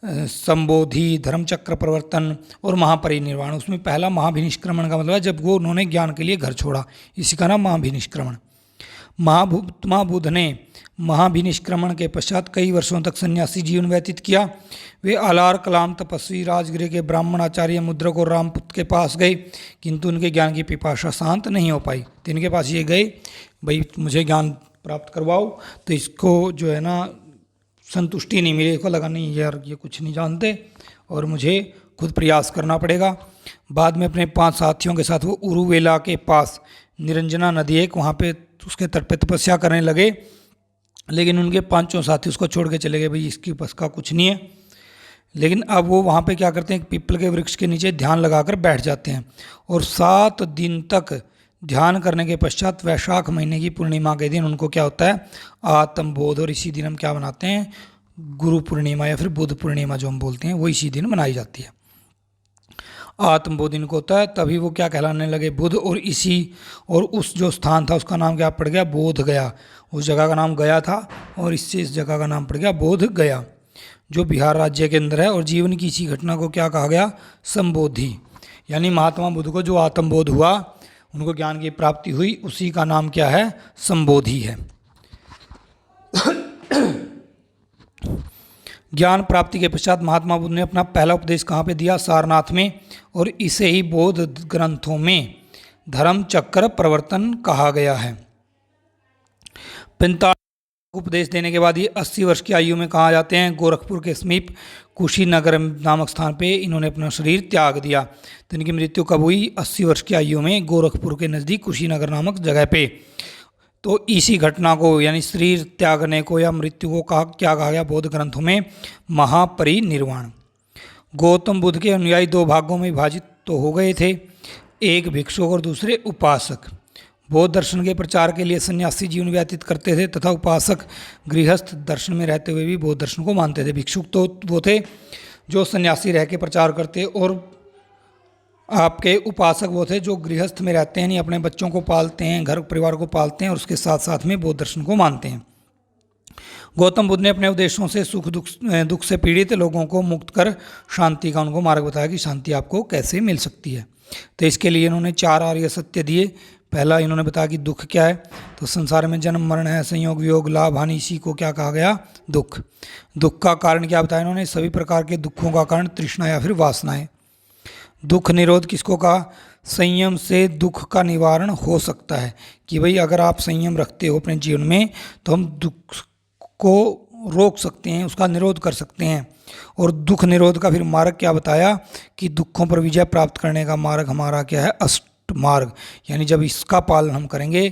[SPEAKER 1] संबोधि, धर्मचक्र प्रवर्तन और महापरिनिर्वाण, उसमें पहला महाभिनिष्क्रमण का मतलब है जब वो उन्होंने ज्ञान के लिए घर छोड़ा, इसी का नाम महाभिनिष्क्रमण। महात्मा बुद्ध ने महाभिनिष्क्रमण के पश्चात कई वर्षों तक सन्यासी जीवन व्यतीत किया। वे आलार कलाम तपस्वी राजगृह के ब्राह्मण आचार्य मुद्रक और रामपुत्र के पास गए, किंतु उनके ज्ञान की पिपासा शांत नहीं हो पाई। तो इनके पास ये गए, भाई मुझे ज्ञान प्राप्त करवाओ, तो इसको जो है ना संतुष्टि नहीं मिली। इसको लगा नहीं यार ये कुछ नहीं जानते और मुझे खुद प्रयास करना पड़ेगा। बाद में अपने 5 साथियों के साथ वो उरुवेला के पास निरंजना नदी एक, वहाँ पे उसके तट पे तपस्या करने लगे, लेकिन उनके 5 साथी उसको छोड़ के चले गए, भाई इसकी बस का कुछ नहीं है। लेकिन अब वो वहाँ पे क्या करते हैं? पीपल के वृक्ष के नीचे ध्यान लगाकर बैठ जाते हैं, और 7 दिन तक ध्यान करने के पश्चात वैशाख महीने की पूर्णिमा के दिन उनको क्या होता है? आत्मबोध। और इसी दिन हम क्या मनाते हैं? गुरु पूर्णिमा या फिर बुद्ध पूर्णिमा जो हम बोलते हैं, वो इसी दिन मनाई जाती है। आत्मबोध इनको होता है, तभी वो क्या कहलाने लगे? बुद्ध। और उस जो स्थान था उसका नाम क्या पड़ गया? बोध गया। उस जगह का नाम गया था, और इससे इस जगह का नाम पड़ गया बोध गया, जो बिहार राज्य के अंदर है। और जीवन की इसी घटना को क्या कहा गया? संबोधि। यानी महात्मा बुद्ध को जो आत्मबोध हुआ, उनको ज्ञान की प्राप्ति हुई, उसी का नाम क्या है? संबोधि है। ज्ञान प्राप्ति के पश्चात महात्मा बुद्ध ने अपना पहला उपदेश कहाँ पे दिया? सारनाथ में, और इसे ही बौद्ध ग्रंथों में धर्म चक्र प्रवर्तन कहा गया है। 45 उपदेश देने के बाद ये 80 वर्ष की आयु में कहाँ जाते हैं? गोरखपुर के समीप कुशीनगर नामक स्थान पे इन्होंने अपना शरीर त्याग दिया। तो इनकी मृत्यु कब हुई? 80 वर्ष की आयु में, गोरखपुर के नज़दीक कुशीनगर नामक जगह पे। तो इसी घटना को, यानी शरीर त्यागने को या मृत्यु को क्या कहा गया बौद्ध ग्रंथों में? महापरिनिर्वाण। गौतम बुद्ध के अनुयायी 2 भागों में विभाजित तो हो गए थे, एक भिक्षुक और दूसरे उपासक। बौद्ध दर्शन के प्रचार के लिए सन्यासी जीवन व्यतीत करते थे, तथा उपासक गृहस्थ दर्शन में रहते हुए भी बौद्ध दर्शन को मानते थे। भिक्षुक तो वो थे जो सन्यासी रह के प्रचार करते, और आपके उपासक वो थे जो गृहस्थ में रहते हैं, नहीं अपने बच्चों को पालते हैं, घर परिवार को पालते हैं, और उसके साथ साथ में बौद्ध दर्शन को मानते हैं। गौतम बुद्ध ने अपने उपदेशों से दुख से पीड़ित लोगों को मुक्त कर शांति का उनको मार्ग बताया कि शांति आपको कैसे मिल सकती है। तो इसके लिए इन्होंने 4 आर्य सत्य दिए। पहला इन्होंने बताया कि दुख क्या है? तो संसार में जन्म मरण है, संयोग वियोग लाभ हानि, इसी को क्या कहा गया? दुख। दुख का कारण क्या बताया इन्होंने? सभी प्रकार के दुखों का कारण तृष्णा या फिर वासना है। दुख निरोध किसको कहा? संयम से दुख का निवारण हो सकता है, कि भाई अगर आप संयम रखते हो अपने जीवन में तो हम दुख को रोक सकते हैं, उसका निरोध कर सकते हैं। और दुख निरोध का फिर मार्ग क्या बताया? कि दुखों पर विजय प्राप्त करने का मार्ग हमारा क्या है? अष्ट मार्ग। यानी जब इसका पालन हम करेंगे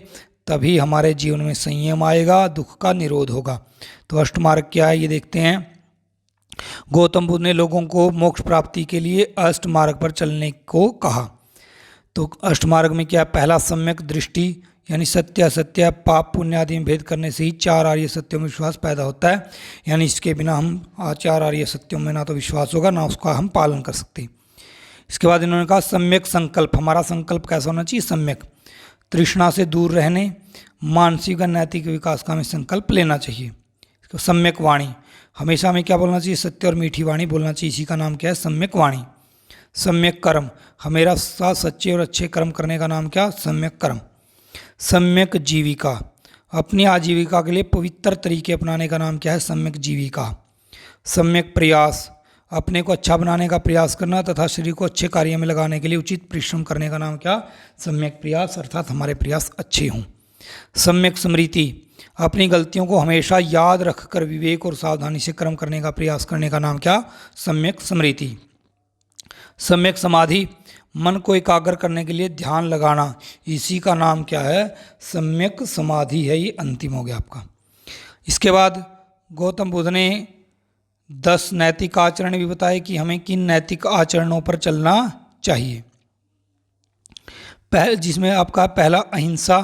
[SPEAKER 1] तभी हमारे जीवन में संयम आएगा, दुख का निरोध होगा। तो अष्ट मार्ग क्या है ये देखते हैं। गौतम बुद्ध ने लोगों को मोक्ष प्राप्ति के लिए अष्ट मार्ग पर चलने को कहा। तो अष्ट मार्ग में क्या? पहला सम्यक दृष्टि, यानी सत्य असत्य पाप पुण्य आदि में भेद करने से ही 4 आर्य सत्यों में विश्वास पैदा होता है। यानी इसके बिना हम 4 आर्य सत्यों में ना तो विश्वास होगा, ना उसका हम पालन कर सकते। इसके बाद इन्होंने कहा सम्यक संकल्प। हमारा संकल्प कैसा होना चाहिए? सम्यक। तृष्णा से दूर रहने, मानसिक और नैतिक विकास का हमें संकल्प लेना चाहिए। सम्यक वाणी, हमेशा हमें क्या बोलना चाहिए? सत्य और मीठी वाणी बोलना चाहिए, इसी का नाम क्या है? सम्यक वाणी। सम्यक कर्म, हमेरा साथ सच्चे और अच्छे कर्म करने का नाम क्या? सम्यक कर्म। सम्यक जीविका, अपनी आजीविका के लिए पवित्र तरीके अपनाने का नाम क्या है? सम्यक जीविका। सम्यक प्रयास, अपने को अच्छा बनाने का प्रयास करना तथा शरीर को अच्छे कार्य में लगाने के लिए उचित परिश्रम करने का नाम क्या? सम्यक प्रयास, अर्थात हमारे प्रयास अच्छे हों। सम्यक स्मृति, अपनी गलतियों को हमेशा याद रखकर विवेक और सावधानी से कर्म करने का प्रयास करने का नाम क्या? सम्यक स्मृति। सम्यक समाधि, मन को एकाग्र करने के लिए ध्यान लगाना, इसी का नाम क्या है? सम्यक समाधि है। ये अंतिम हो गया आपका। इसके बाद गौतम बुद्ध ने 10 नैतिक आचरण भी बताए कि हमें किन नैतिक आचरणों पर चलना चाहिए। जिसमें आपका पहला अहिंसा,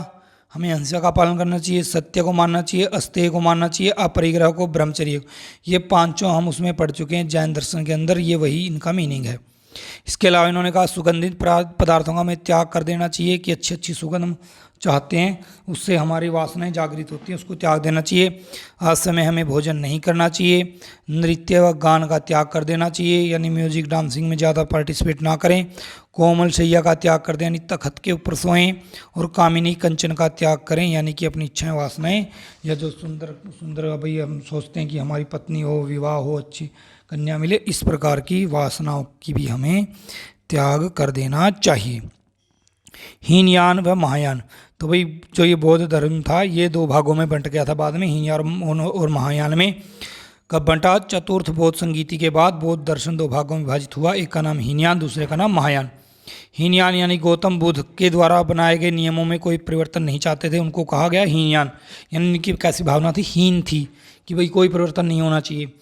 [SPEAKER 1] हमें अहिंसा का पालन करना चाहिए, सत्य को मानना चाहिए, अस्तेय को मानना चाहिए, अपरिग्रह को, ब्रह्मचर्य को। ये पांचों हम उसमें पढ़ चुके हैं जैन दर्शन के अंदर, ये वही इनका मीनिंग है। इसके अलावा इन्होंने कहा सुगंधित पदार्थों का हमें त्याग कर देना चाहिए कि अच्छी अच्छी सुगंध हम चाहते हैं, उससे हमारी वासनाएं जागृत होती हैं, उसको त्याग देना चाहिए। आज समय हमें भोजन नहीं करना चाहिए। नृत्य व गान का त्याग कर देना चाहिए, यानी म्यूजिक डांसिंग में ज़्यादा पार्टिसिपेट ना करें। कोमल शैया का त्याग कर दें, यानी तखत के ऊपर सोएं। और कामिनी कंचन का त्याग करें, यानी कि अपनी इच्छाएं वासनाएं, या जो सुंदर सुंदर भाई हम सोचते हैं कि हमारी पत्नी हो, विवाह हो, अच्छी कन्या मिले, इस प्रकार की वासनाओं की भी हमें त्याग कर देना चाहिए। हीनयान व महायान, तो भाई जो ये बौद्ध धर्म था ये 2 भागों में बंट गया था बाद में, हीनयान और महायान में। कब बंटा? चतुर्थ बौद्ध संगीति के बाद बौद्ध दर्शन 2 भागों में विभाजित हुआ, एक का नाम हीनयान, दूसरे का नाम महायान। हीनयान यानी गौतम बुद्ध के द्वारा बनाए गए नियमों में कोई परिवर्तन नहीं चाहते थे, उनको कहा गया हीनयान, यानी उनकी कैसी भावना थी? हीन थी, कि भाई कोई परिवर्तन नहीं होना चाहिए।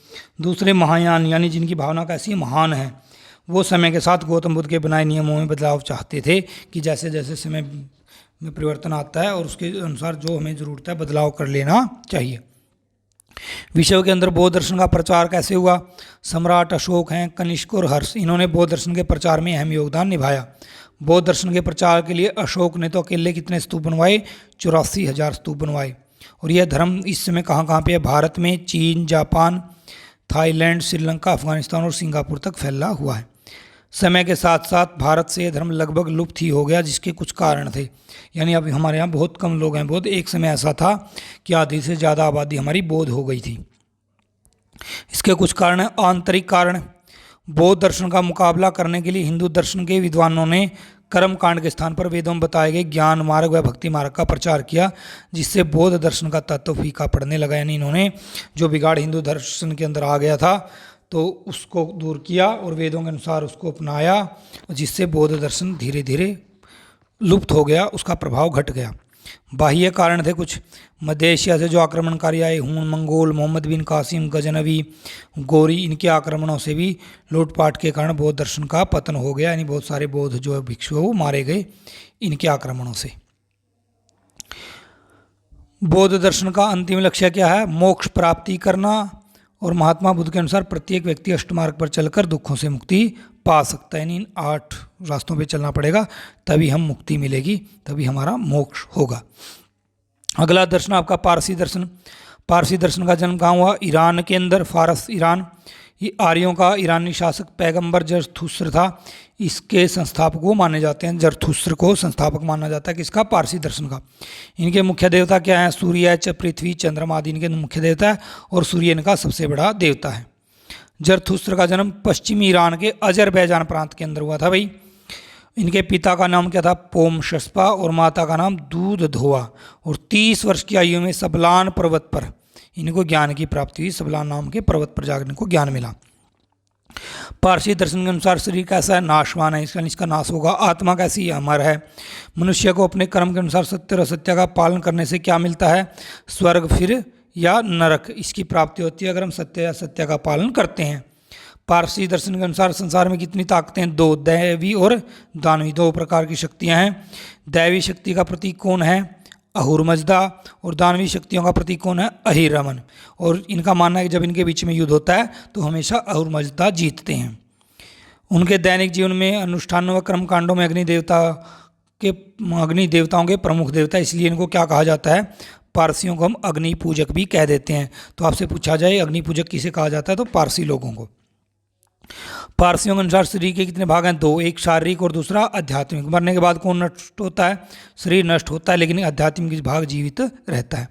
[SPEAKER 1] दूसरे महायान, यानी जिनकी भावना कैसी? महान है। वो समय के साथ गौतम बुद्ध के बनाए नियमों में बदलाव चाहते थे, कि जैसे जैसे समय में परिवर्तन आता है और उसके अनुसार जो हमें ज़रूरत है बदलाव कर लेना चाहिए। विश्व के अंदर बौद्ध दर्शन का प्रचार कैसे हुआ? सम्राट अशोक हैं, कनिष्क और हर्ष, इन्होंने बौद्ध दर्शन के प्रचार में अहम योगदान निभाया। बौद्ध दर्शन के प्रचार के लिए अशोक ने तो अकेले कितने स्तूप बनवाए? 84,000 स्तूप बनवाए। और यह धर्म इस समय कहाँ कहाँ पे है? भारत में, चीन, जापान, थाईलैंड, श्रीलंका, अफगानिस्तान और सिंगापुर तक फैला हुआ है। समय के साथ साथ भारत से यह धर्म लगभग लुप्त ही हो गया, जिसके कुछ कारण थे, यानी अब हमारे यहाँ बहुत कम लोग हैं बौद्ध। एक समय ऐसा था कि आधी से ज़्यादा आबादी हमारी बौद्ध हो गई थी। इसके कुछ कारण हैं। आंतरिक कारण, बौद्ध दर्शन का मुकाबला करने के लिए हिंदू दर्शन के विद्वानों ने कर्म कांड के स्थान पर वेदों में बताए गए ज्ञान मार्ग व भक्ति मार्ग का प्रचार किया, जिससे बौद्ध दर्शन का तत्व फीका पड़ने लगा। यानी इन्होंने जो बिगाड़ हिंदू दर्शन के अंदर आ गया था तो उसको दूर किया और वेदों के अनुसार उसको अपनाया, जिससे बौद्ध दर्शन धीरे धीरे लुप्त हो गया, उसका प्रभाव घट गया। बाह्य कारण थे कुछ। मध्य एशिया से जो आक्रमणकारी आए, हूण, मंगोल, मोहम्मद बिन कासिम, गजनवी, गोरी, इनके आक्रमणों से भी लूटपाट के कारण बौद्ध दर्शन का पतन हो गया, यानी बहुत सारे बौद्ध जो भिक्षु वो मारे गए इनके आक्रमणों से। बौद्ध दर्शन का अंतिम लक्ष्य क्या है? मोक्ष प्राप्ति करना। और महात्मा बुद्ध के अनुसार प्रत्येक व्यक्ति अष्टमार्ग पर चलकर दुखों से मुक्ति पा सकता है, यानी इन 8 रास्तों पे चलना पड़ेगा, तभी हम मुक्ति मिलेगी, तभी हमारा मोक्ष होगा। अगला दर्शन आपका पारसी दर्शन। पारसी दर्शन का जन्म कहाँ हुआ? ईरान के अंदर, फारस, ईरान। ये आर्यों का ईरानी शासक पैगंबर जरथुस्त्र था, इसके संस्थापक वो माने जाते हैं। जरथुस्त्र को संस्थापक माना जाता है किसका? पारसी दर्शन का। इनके मुख्य देवता क्या हैं? सूर्य, पृथ्वी, चंद्रमा आदि इनके मुख्य देवता है, और सूर्य इनका सबसे बड़ा देवता है। जरथुस्त्र का जन्म पश्चिमी ईरान के अजरबैजान प्रांत के अंदर हुआ था भाई। इनके पिता का नाम क्या था? पोमशस्पा, और माता का नाम दूध धोआ। और 30 वर्ष की आयु में सबलान पर्वत पर इनको ज्ञान की प्राप्ति हुई। सबलान नाम के पर्वत पर जाकर इनको ज्ञान मिला। पारसी दर्शन के अनुसार शरीर कैसा है? नाशवान है, इसका नाश होगा। आत्मा कैसी है? अमर है। मनुष्य को अपने कर्म के अनुसार सत्य और असत्य का पालन करने से क्या मिलता है? स्वर्ग फिर या नरक, इसकी प्राप्ति होती है अगर हम सत्य या असत्य का पालन करते हैं। पारसी दर्शन के अनुसार संसार में कितनी ताकतें? 2, दैवी और दानवी, 2 प्रकार की शक्तियां हैं। दैवी शक्ति का प्रतीक कौन है? अहुरमजदा। और दानवी शक्तियों का प्रतीक कौन है? अहिरमन। और इनका मानना है कि जब इनके बीच में युद्ध होता है तो हमेशा अहुरमजदा जीतते हैं। उनके दैनिक जीवन में अनुष्ठानों व कर्म कांडों में अग्नि देवताओं के प्रमुख देवता, इसलिए इनको क्या कहा जाता है? पारसियों को हम अग्नि पूजक भी कह देते हैं। तो आपसे पूछा जाए अग्नि पूजक किसे कहा जाता है, तो पारसी लोगों को। पारसियों के अनुसार शरीर के कितने भाग हैं? दो, एक शारीरिक और दूसरा आध्यात्मिक। मरने के बाद कौन नष्ट होता है? शरीर नष्ट होता है, लेकिन आध्यात्मिक भाग जीवित रहता है।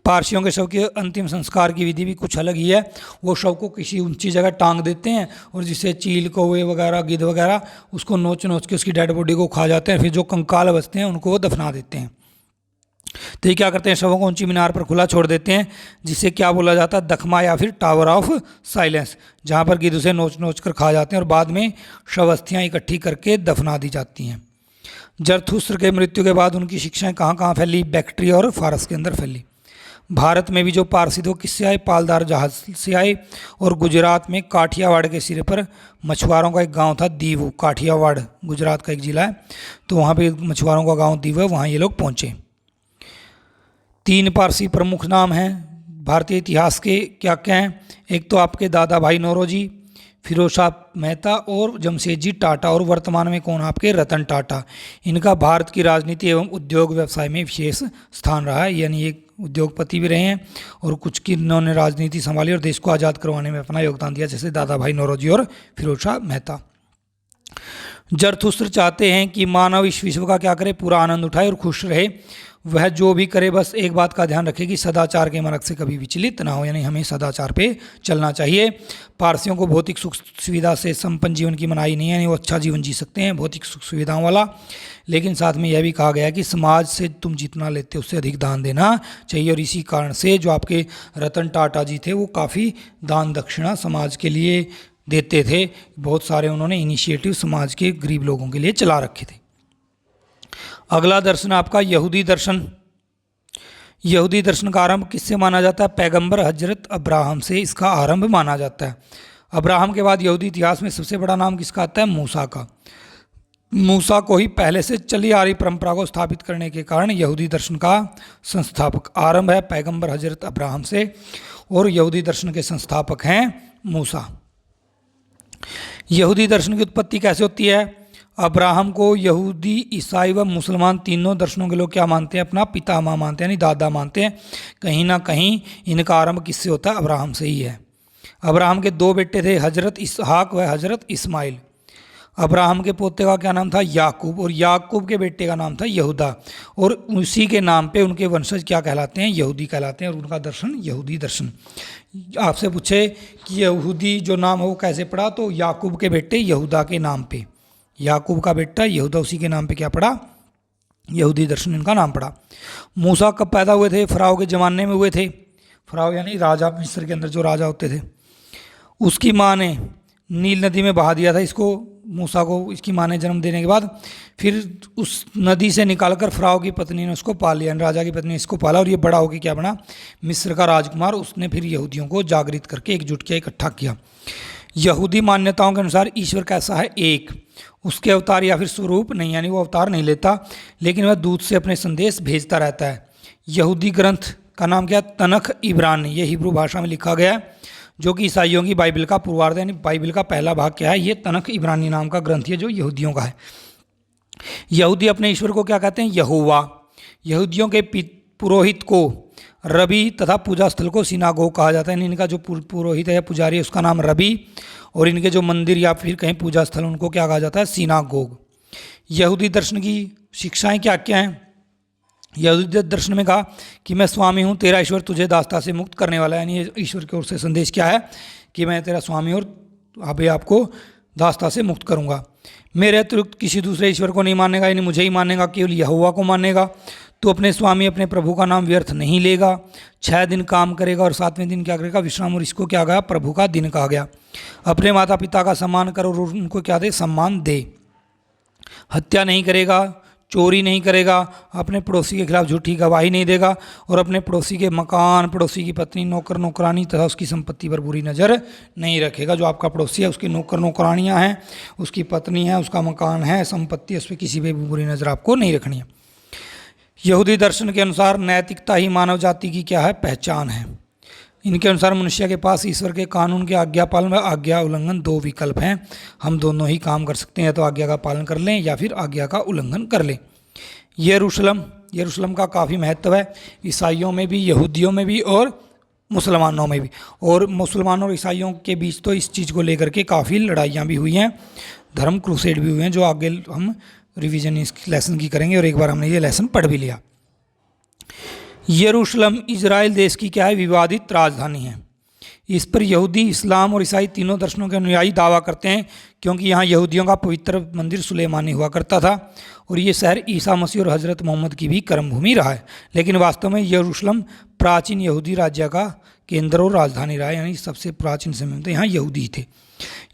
[SPEAKER 1] पारसियों के शव के अंतिम संस्कार की विधि भी कुछ अलग ही है। वो शव को किसी ऊंची जगह टांग देते हैं और जिसे चील, कौवे वगैरह, गिद्ध वगैरह उसको नोच नोच के उसकी डेड बॉडी को खा जाते हैं। फिर जो कंकाल बचते हैं उनको वो दफना देते हैं। तो ये क्या करते हैं? शवों को ऊंची मीनार पर खुला छोड़ देते हैं, जिसे क्या बोला जाता है? दखमा या फिर टावर ऑफ साइलेंस, जहाँ पर गिद्ध उसे नोच नोच कर खा जाते हैं और बाद में शव अस्थियाँ इकट्ठी करके दफना दी जाती हैं। जरथुस्त्र के मृत्यु के बाद उनकी शिक्षाएं कहाँ कहाँ फैली? बैक्ट्रिया और फारस के अंदर फैली। भारत में भी जो पारसी थे वो किससे आए? पालदार जहाज से आए। और गुजरात में काठियावाड़ के सिरे पर मछुआरों का एक गांव था दीव। काठियावाड़ गुजरात का एक जिला है, तो वहाँ पे मछुआरों का गांव दीव है, वहाँ ये लोग पहुँचे। 3 पारसी प्रमुख नाम हैं भारतीय इतिहास के, क्या क्या हैं? एक तो आपके दादा भाई नौरोजी, फिरोज शाह मेहता और जमशेदजी टाटा, और वर्तमान में कौन? आपके रतन टाटा। इनका भारत की राजनीति एवं उद्योग व्यवसाय में विशेष स्थान रहा है, यानी एक उद्योगपति भी रहे हैं और कुछ की इन्होंने राजनीति संभाली और देश को आज़ाद करवाने में अपना योगदान दिया, जैसे दादा भाई नौरोजी और फिरोज शाह मेहता। जरथुस्त्र चाहते हैं कि मानव इस विश्व का क्या करे? पूरा आनंद उठाए और खुश रहे। वह जो भी करे बस एक बात का ध्यान रखे कि सदाचार के मार्ग से कभी विचलित ना हो, यानी हमें सदाचार पे चलना चाहिए। पारसियों को भौतिक सुख सुविधा से संपन्न जीवन की मनाही नहीं है, यानी वो अच्छा जीवन जी सकते हैं भौतिक सुख सुविधाओं वाला, लेकिन साथ में यह भी कहा गया है कि समाज से तुम जितना लेते हो उससे अधिक दान देना चाहिए। और इसी कारण से जो आपके रतन टाटा जी थे वो काफ़ी दान दक्षिणा समाज के लिए देते थे। बहुत सारे उन्होंने इनिशिएटिव समाज के गरीब लोगों के लिए चला रखे थे। अगला दर्शन आपका यहूदी दर्शन। यहूदी दर्शन का आरंभ किससे माना जाता है? पैगंबर हजरत अब्राहम से इसका आरंभ माना जाता है। अब्राहम के बाद यहूदी इतिहास में सबसे बड़ा नाम किसका आता है? मूसा का। मूसा को ही पहले से चली आ रही परंपरा को स्थापित करने के कारण यहूदी दर्शन का संस्थापक आरंभ है पैगंबर हजरत अब्राहम से, और यहूदी दर्शन के संस्थापक हैं मूसा। यहूदी दर्शन की उत्पत्ति कैसे होती है? अब्राहम को यहूदी, ईसाई व मुसलमान तीनों दर्शनों के लोग क्या मानते हैं? अपना पितामह मानते हैं, यानी दादा मानते हैं। कहीं ना कहीं इनका आरंभ किससे होता है? अब्राहम से ही है। अब्राहम के 2 बेटे थे, हजरत इसहाक व हजरत इस्माइल। अब्राहम के पोते का क्या नाम था? याकूब, और याकूब के बेटे का नाम था यहूदा, और उसी के नाम पे उनके वंशज क्या कहलाते हैं? यहूदी कहलाते हैं, और उनका दर्शन यहूदी दर्शन। आपसे पूछे कि यहूदी जो नाम है वो कैसे पड़ा, तो याकूब के बेटे यहूदा के नाम पे, याकूब का बेटा यहूदा उसी के नाम पे क्या पड़ा? यहूदी दर्शन इनका नाम पड़ा। मूसा कब पैदा हुए थे? फराव के ज़माने में हुए थे। फराव यानी राजा, मिस्र के अंदर जो राजा होते थे। उसकी माँ ने नील नदी में बहा दिया था इसको, मूसा को, इसकी माँ ने जन्म देने के बाद। फिर उस नदी से निकालकर फराव की पत्नी ने उसको पाल लिया, राजा की पत्नी ने इसको पाला, और ये बड़ा होकर क्या बना? मिस्र का राजकुमार। उसने फिर यहूदियों को जागृत करके एकजुट किया, इकट्ठा किया। यहूदी मान्यताओं के अनुसार ईश्वर कैसा है? एक। उसके अवतार या फिर स्वरूप नहीं, यानी वो अवतार नहीं लेता, लेकिन वह दूत से अपने संदेश भेजता रहता है। यहूदी ग्रंथ का नाम क्या? तनख इब्रानी, ये हिब्रू भाषा में लिखा गया है, जो कि ईसाइयों की बाइबल का पूर्वार्ध है, यानी बाइबल का पहला भाग क्या है? ये तनख इब्रानी नाम का ग्रंथ है जो यहूदियों का है। यहूदी अपने ईश्वर को क्या कहते हैं? यहोवा। यहूदियों के पुरोहित को रबी तथा पूजा स्थल को सिनागोग कहा जाता है। इनका जो पुरोहित है, पुजारी है, उसका नाम रबी, और इनके जो मंदिर या फिर कहीं पूजा स्थल उनको क्या कहा जाता है? सिनागोग। यहूदी दर्शन की शिक्षाएं क्या क्या हैं? यहूदी दर्शन में कहा कि मैं स्वामी हूँ, तेरा ईश्वर तुझे दासता से मुक्त करने वाला है, यानी ईश्वर की ओर से संदेश क्या है? कि मैं तेरा स्वामी और अभी आपको दासता से मुक्त करूँगा। मेरे अतिरिक्त किसी दूसरे ईश्वर को नहीं मानेगा, यानी मुझे ही मानेगा, केवल यहोवा को मानेगा। तो अपने स्वामी, अपने प्रभु का नाम व्यर्थ नहीं लेगा। 6 दिन काम करेगा और 7वें दिन क्या करेगा? विश्राम, और इसको क्या कहा? प्रभु का दिन कहा गया। अपने माता पिता का सम्मान करो और उनको क्या दे? सम्मान दे। हत्या नहीं करेगा, चोरी नहीं करेगा, अपने पड़ोसी के खिलाफ झूठी गवाही नहीं देगा, और अपने पड़ोसी के मकान, पड़ोसी की पत्नी, नौकर नौकरानी तथा उसकी संपत्ति पर बुरी नज़र नहीं रखेगा। जो आपका पड़ोसी है उसकी नौकर नौकरानियाँ हैं, उसकी पत्नी है, उसका मकान है, संपत्ति, उस पर किसी पर भी बुरी नज़र आपको नहीं रखनी है। यहूदी दर्शन के अनुसार नैतिकता ही मानव जाति की क्या है? पहचान है। इनके अनुसार मनुष्य के पास ईश्वर के कानून के आज्ञा पालन व आज्ञा उल्लंघन 2 विकल्प हैं। हम दोनों ही काम कर सकते हैं, या तो आज्ञा का पालन कर लें या फिर आज्ञा का उल्लंघन कर लें। यरूशलेम का काफ़ी महत्व है, ईसाइयों में भी, यहूदियों में भी और मुसलमानों में भी। और मुसलमानों और ईसाइयों के बीच तो इस चीज़ को लेकर के काफ़ी लड़ाइयाँ भी हुई हैं, धर्म क्रूसेड भी हुए हैं, जो आगे हम रिवीजन इस लेसन की करेंगे, और एक बार हमने ये लेसन पढ़ भी लिया। यरूशलेम इजराइल देश की क्या है, विवादित राजधानी है। इस पर यहूदी, इस्लाम और ईसाई तीनों दर्शनों के अनुयायी दावा करते हैं, क्योंकि यहाँ यहूदियों का पवित्र मंदिर सुलेमानी हुआ करता था, और ये शहर ईसा मसीह और हज़रत मोहम्मद की भी कर्मभूमि रहा है। लेकिन वास्तव में यरूशलेम प्राचीन यहूदी राज्य का केंद्र और राजधानी रहा है, यानी सबसे प्राचीन समय में तो यहाँ यहूदी थे।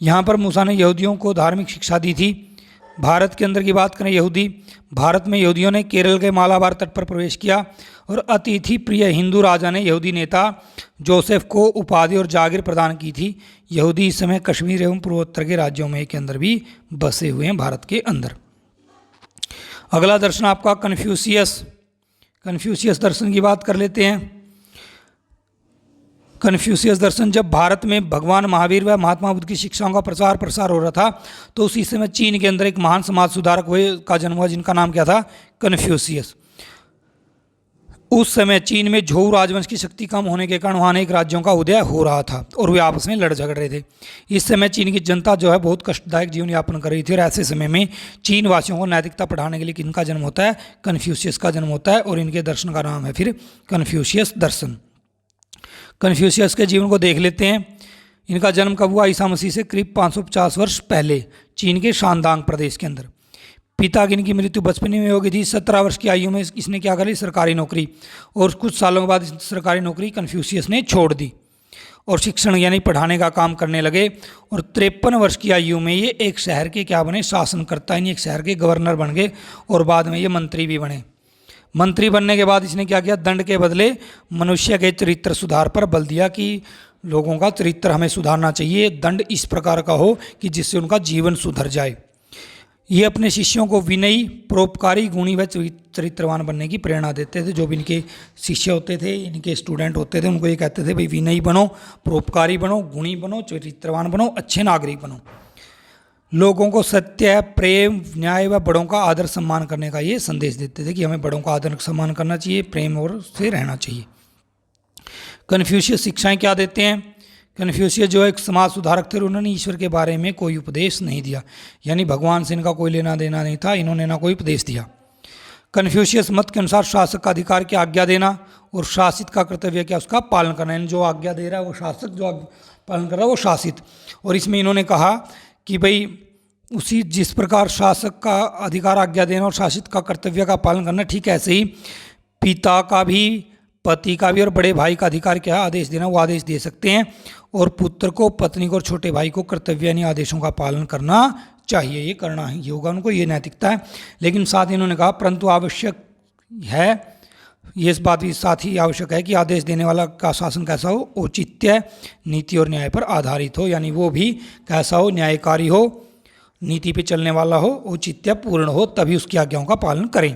[SPEAKER 1] यहाँ पर मूसा ने यहूदियों को धार्मिक शिक्षा दी थी। भारत के अंदर की बात करें, यहूदी भारत में यहूदियों ने केरल के मालाबार तट पर प्रवेश किया, और अतिथि प्रिय हिंदू राजा ने यहूदी नेता जोसेफ को उपाधि और जागीर प्रदान की थी। यहूदी इस समय कश्मीर एवं पूर्वोत्तर के राज्यों में के अंदर भी बसे हुए हैं, भारत के अंदर। अगला दर्शन आपका कन्फ्यूशियस दर्शन की बात कर लेते हैं। कन्फ्यूशियस दर्शन, जब भारत में भगवान महावीर व महात्मा बुद्ध की शिक्षाओं का प्रचार प्रसार हो रहा था, तो उसी समय चीन के अंदर एक महान समाज सुधारक हुए का जन्म हुआ, जिनका नाम क्या था, कन्फ्यूशियस। उस समय चीन में झोउ राजवंश की शक्ति कम होने के कारण वहाँ अनेक राज्यों का उदय हो रहा था, और वे आपस में लड़ झगड़ रहे थे। इस समय चीन की जनता जो है बहुत कष्टदायक जीवन यापन कर रही थी, और ऐसे समय में चीन वासियों को नैतिकता पढ़ाने के लिए किनका जन्म होता है, कन्फ्यूशियस का जन्म होता है, और इनके दर्शन का नाम है फिर कन्फ्यूशियस दर्शन। कन्फ्यूशियस के जीवन को देख लेते हैं। इनका जन्म कब हुआ, ईसा मसीह से करीब 550 वर्ष पहले, चीन के शानदांग प्रदेश के अंदर। पिता की इनकी मृत्यु बचपन में हो गई थी। 17 वर्ष की आयु में इसने क्या करी, सरकारी नौकरी, और कुछ सालों के बाद सरकारी नौकरी कन्फ्यूशियस ने छोड़ दी और शिक्षण यानी पढ़ाने का काम करने लगे। और 53 वर्ष की आयु में ये एक शहर के क्या बने, शासनकर्ता, यानी एक शहर के गवर्नर बन गए, और बाद में ये मंत्री भी बने। मंत्री बनने के बाद इसने क्या किया, दंड के बदले मनुष्य के चरित्र सुधार पर बल दिया कि लोगों का चरित्र हमें सुधारना चाहिए, दंड इस प्रकार का हो कि जिससे उनका जीवन सुधर जाए। ये अपने शिष्यों को विनयी, परोपकारी, गुणी व चरित्रवान बनने की प्रेरणा देते थे। जो भी इनके शिष्य होते थे, इनके स्टूडेंट होते थे, उनको ये कहते थे भाई विनयी बनो, परोपकारी बनो, गुणी बनो, चरित्रवान बनो, अच्छे नागरिक बनो। लोगों को सत्य, प्रेम, न्याय व बड़ों का आदर सम्मान करने का ये संदेश देते थे कि हमें बड़ों का आदर सम्मान करना चाहिए, प्रेम और से रहना चाहिए। कन्फ्यूशियस शिक्षाएं क्या देते हैं, कन्फ्यूशियस जो एक समाज सुधारक थे, उन्होंने ईश्वर के बारे में कोई उपदेश नहीं दिया, यानी भगवान से इनका कोई लेना देना नहीं था, इन्होंने ना कोई उपदेश दिया। कन्फ्यूशियस मत के अनुसार शासक का अधिकार की आज्ञा देना, और शासित का कर्तव्य क्या, उसका पालन करना, यानी जो आज्ञा दे रहा है वो शासक, जो पालन कर रहा है वो शासित। और इसमें इन्होंने कहा कि भाई उसी जिस प्रकार शासक का अधिकार आज्ञा देना और शासित का कर्तव्य का पालन करना, ठीक ऐसे ही पिता का भी, पति का भी और बड़े भाई का अधिकार क्या आदेश देना, वो आदेश दे सकते हैं। और पुत्र को, पत्नी को और छोटे भाई को कर्तव्य यानी आदेशों का पालन करना चाहिए, ये करना ही होगा उनको, ये नैतिकता है। लेकिन साथ इन्होंने कहा परंतु आवश्यक है, ये इस बात भी साथ ही आवश्यक है कि आदेश देने वाला का शासन कैसा हो, औचित्य, नीति और न्याय पर आधारित हो, यानी वो भी कैसा हो, न्यायकारी हो, नीति पे चलने वाला हो, औचित्य पूर्ण हो, तभी उसकी आज्ञाओं का पालन करें।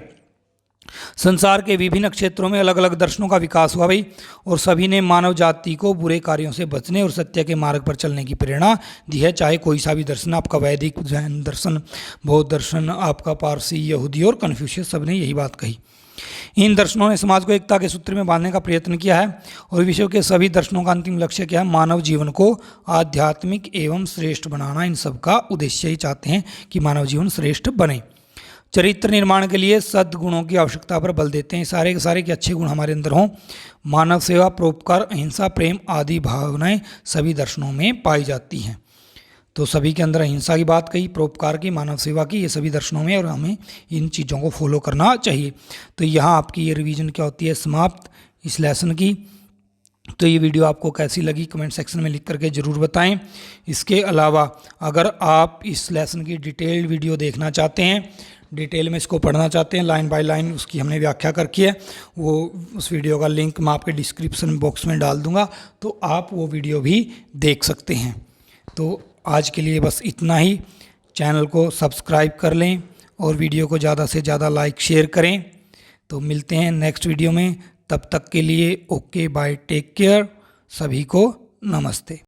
[SPEAKER 1] संसार के विभिन्न क्षेत्रों में अलग अलग दर्शनों का विकास हुआ भाई, और सभी ने मानव जाति को बुरे कार्यों से बचने और सत्य के मार्ग पर चलने की प्रेरणा दी है। चाहे कोई सा भी दर्शन, आपका वैदिक, जैन दर्शन, बौद्ध दर्शन, आपका पारसी, यहूदी और कन्फ्यूशियस, सब ने यही बात कही। इन दर्शनों ने समाज को एकता के सूत्र में बांधने का प्रयत्न किया है, और विश्व के सभी दर्शनों का अंतिम लक्ष्य क्या है, मानव जीवन को आध्यात्मिक एवं श्रेष्ठ बनाना। इन सब का उद्देश्य ही चाहते हैं कि मानव जीवन श्रेष्ठ बने। चरित्र निर्माण के लिए सद्गुणों की आवश्यकता पर बल देते हैं, सारे के सारे के अच्छे गुण हमारे अंदर हों। मानव सेवा, परोपकार, अहिंसा, प्रेम आदि भावनाएं सभी दर्शनों में पाई जाती हैं। तो सभी के अंदर अहिंसा की बात कही, परोपकार की, मानव सेवा की, ये सभी दर्शनों में, और हमें इन चीज़ों को फॉलो करना चाहिए। तो यहाँ आपकी ये रिवीजन क्या होती है, समाप्त इस लेसन की। तो ये वीडियो आपको कैसी लगी कमेंट सेक्शन में लिख करके ज़रूर बताएं। इसके अलावा अगर आप इस लेसन की डिटेल्ड वीडियो देखना चाहते हैं, डिटेल में इसको पढ़ना चाहते हैं, लाइन बाय लाइन उसकी हमने व्याख्या करके है, वो उस वीडियो का लिंक मैं आपके डिस्क्रिप्शन बॉक्स में डाल दूंगा, तो आप वो वीडियो भी देख सकते हैं। तो आज के लिए बस इतना ही। चैनल को सब्सक्राइब कर लें और वीडियो को ज़्यादा से ज़्यादा लाइक शेयर करें। तो मिलते हैं नेक्स्ट वीडियो में, तब तक के लिए ओके बाय, टेक केयर, सभी को नमस्ते।